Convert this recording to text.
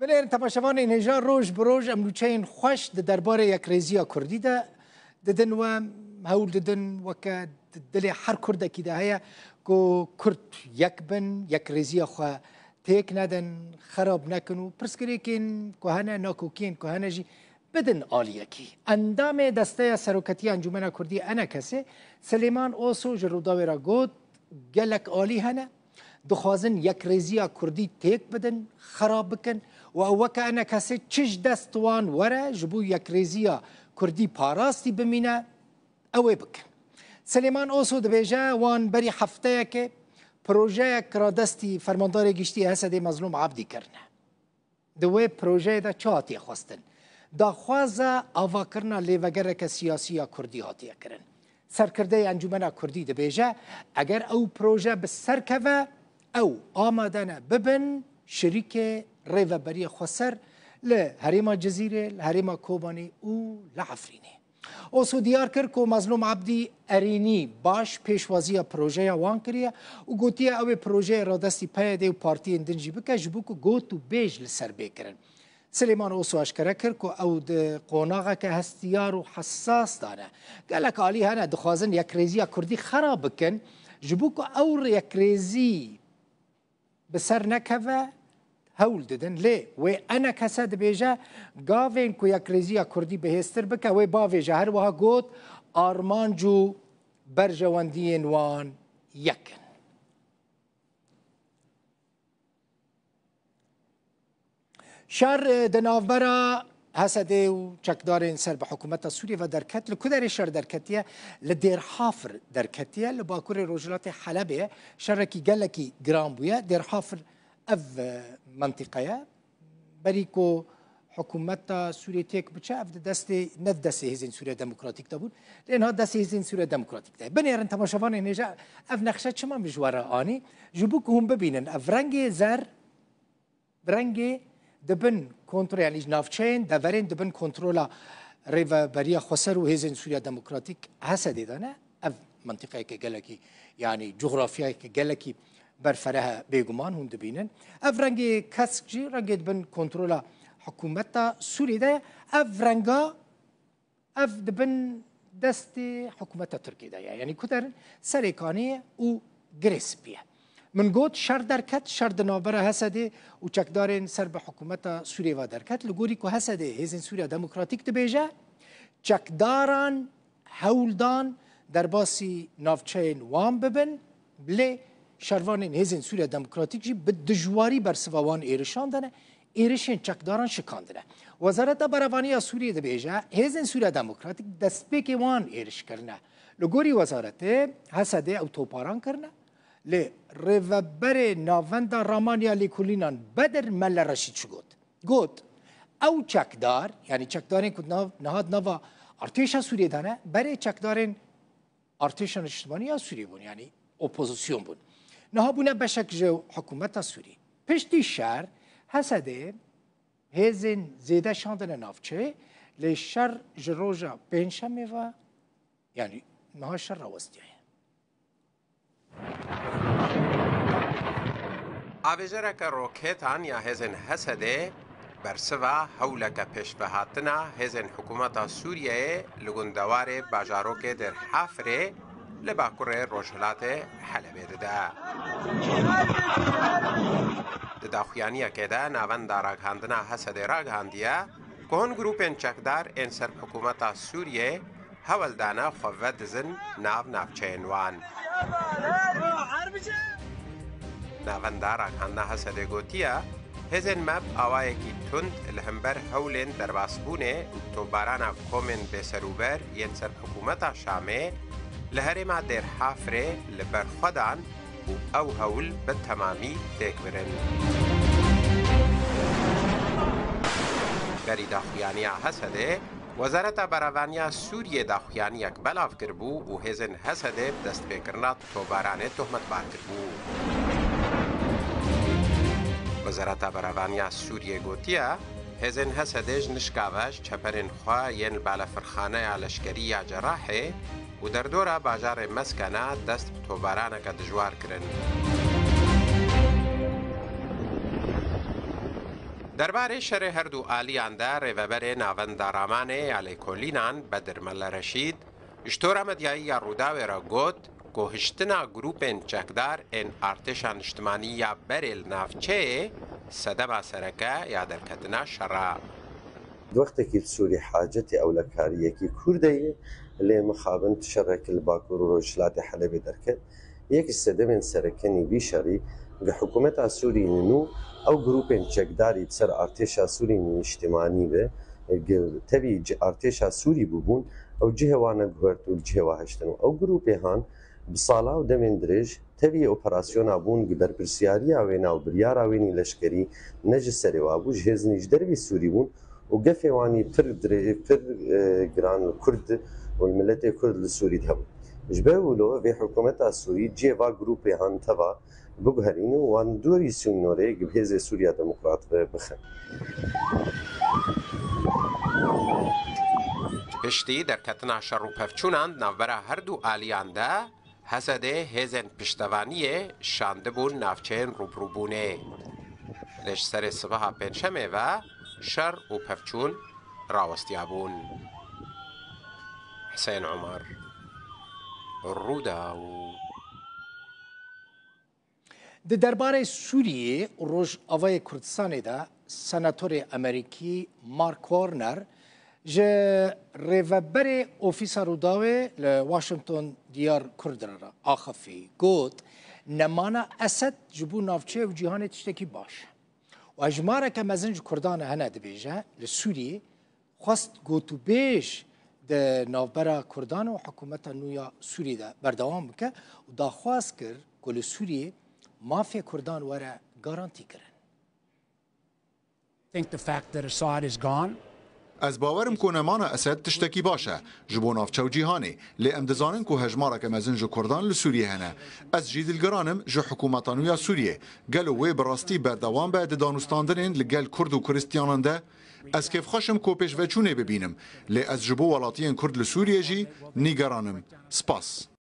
بلیر تماشاوان اینجا روز بروز امروچین خوش د دربار یک ریزیا کردی ده ددن و هول ددن و که دل هر کرد کی ده هیا کو کرد یک بن یک ریزیا خو تیک ندن خراب نکنو پرسکری کین کوهنه ناکوکین کوهنه جی بدن عالیه کی اندام دسته سروکتی انجمن کردی انا کسی سلیمان اوسو جروداوی را گود گلک عالی هنه دخوازن یک ریزیا کردی تیک بدن خراب بکن و اوکه انا کسی چش دستوان وره جبو یک ریزیا کردی پاراستی بمینه اوه بکن سلیمان اوسو دبیجه وان بری هفته که پروژه کرا دستی فرماندار گشتی حسد مظلوم عبدی کرنه دوی پروژه دا چه هاتیه خواستن دا خوازه آوا کرنا لیوگر که سیاسی کردی هاتیه کرن سرکرده انجمن کردی دبیجه اگر او پروژه بسر که او آمدن ببن شریک ریوبری خسر لحریم جزیره لحریم کوبانی او لعفرینه اوسو دیار کرد که مظلوم عبدی ارینی باش پیشوازی پروژه وان کریه و گوتیه او پروژه را دستی پیده و پارتی اندنجی بکه جبو که گوتو بیج لسر بکرن سلیمان اوسو اشکره کرد که او ده قوناغه که هستیار و حساس دانه گلک عالی هنه دخوازن یک ریزی کردی خراب بکن جبو که او یک ریزی بسر نکوه هول ددن لی و انا کسد بیجه گاوین کو یک ریزی کردی بهستر بکه و باویجه هر وها گوت آرمان جو برجواندین وان یکن شر دنافبرا حسده و چکدارین سر به حکومت سوریه و درکت لکدر شر درکتیه لدیر حافر درکتیه لباکور روجلات حلبه شرکی گلکی گرام بویه دیر حافر اف منطقه بریکو حکومت سوریه تیک بچه اف دست نف دست هزین سوریه دموکراتیک دا بود لانها دست هزین سوریه دموکراتیک دا بنیرن تماشاوان اینجا اف نقشه چما مجواره آنی جبو که هم ببینن اف رنگ زر رنگ دبن کنترل یعنی نافچین دورین دبن کنترل ریوبری خسر و هزین سوریه دموکراتیک حسد دانه اف منطقه که گلکی یعنی جغرافیایی که گلکی برفره بیگمان هم دبینن اف رنگ کسک جی رنگ دبن کنترل حکومت سوریه ده اف رنگا اف دبن دست حکومت ترکیه ده یعنی کدر سریکانی و گریسپیه من گوت شر درکت شر دنابره حسده و چکدارین سر به حکومت سوریه و درکت لگوری که حسده هزین سوریه دموکراتیک دبیجه چکداران هولدان در باسی نافچین وان ببن بله شروانین هزین سوریه دموکراتیک جی به دجواری بر سووان ایرشان دنه ایرشین چکداران شکاندنه وزارت بروانی سوریه دبیجه هزین سوریه دموکراتیک دستپیک وان ایرش کرنه لگوری وزارت حسده او توپاران کرنه لی ریوبر ناوندا رامانیا لیکولینان بدر مل رشید شگود گود او چکدار یعنی چکدارین که نهاد نوا ارتش سوریه دانه برای چکدارین ارتش اجتماعی سوریه بون یعنی اپوزیسیون بون نها بونه بشک جو حکومت سوریه پشتی شهر حسده هزین زیده شاندن نافچه لی شر جروجا پنجشنبه و یعنی نها شر روستیه آویزرک روکیتان یا هزین حسده برسوا حولک پیشبهاتنا هزین حکومت سوریه لگندوار باجاروک در حافره لباکور روشلات حلبه ده داخویانی که ده ناوند راگهاندنا حسده راگهاندیه که هن گروپین چکدار این سر حکومت سوریه هولدانا خوود زن نافچینوان ناوندار راگهاندنا حسده گوتیه هزین مب آوایکی تند لهمبر هولین در باسبونه تو بارانا کومن بسروبر ین سر حکومت شامه لهرما در حافره لبر خودان و او هول به تمامی تکبرن بری داخویانی حسده وزارت براوانی سوریه داخویانی یک بلاف کربو و هزین حسده دست بکرنا تو بارانه تهمت بار کربو وزارت براوانی سوریه گوتیه هزین حسدش نشکاوش چپرین خواه ین بالافرخانه لشکری یا جراحه و در دورا باجار مسکنه دست توبارانه که دجوار کرن درباره شر هردو آلیان ده ریوبر ناوندارامانه علی کولینان بدرمل رشید اشتور مدیایی روداوی را گوت که هشتنا گروپین چکدار این ارتشان اجتماعی یا بریل نافچه صدما سرکه یا درکتنا شرا وقتی سوری حاجتی اولکاریه کی کردیه لی مخابن تشرک الباکور و روجلات حلب درکت یک صدمن سرکنی بیشاری به حکومت سوری نو او گروپین چکداری بسر ارتش سوری اجتماعی به تبي ارتشا سوري ببون او جهه وانا غورت و جهه واهشتن او گروپ هان بصالا و دمن درج تبي اوپراسيون ابون گبر برسياري اوينا و بريار اويني لشكري نجسري وابو جهزني جدربي سوري بون و قفواني بر جران الكرد والملت الكرد السوري دهو جبهولو في حكومه السوري جيفا جروب هان تبا بگهرینو وان دوری سونوره گبهز سوریا دموکرات بخن پشتی در کتنا شر و پفچونان نوبره هر دو آلیان ده حسده هزن پشتوانیه شانده بون نافچین روبروبونه لش سر صبح پنجشنبه و شر و پفچون راوستیابون حسین عمر روداو د درباره سوریه روج آوای کردستان ده سناتور امریکی مارک وارنر جه ریوبر اوفیس روداوی لواشنطن دیار کردن را آخفی گوت نمانا اسد جبو نافچه و جهان تشتکی باش و اجماره که مزنج کردان هنه دبیجه لسوریه خواست گوتو بیش ده نافبرا کردان و حکومت نویا سوریه ده بردوام بکه و دا خواست کرد که لسوریه مافیا کردان وره گارانتی کرن. think the fact that Assad is gone از باورم که نمانا اسد تشتکی باشه جبو نافچه و جیهانی لی ام دزانن که هجماره که مزن جو کردان لسوریه هنه از جید الگرانم جو حکومتانویا سوریه گلو وی براستی بردوام به دانستاندنین لگل کرد و کرستیانان ده از کیف خوشم که پیش وچونه ببینم لی از جبو ولاتین کرد لسوریه جی نیگرانم سپاس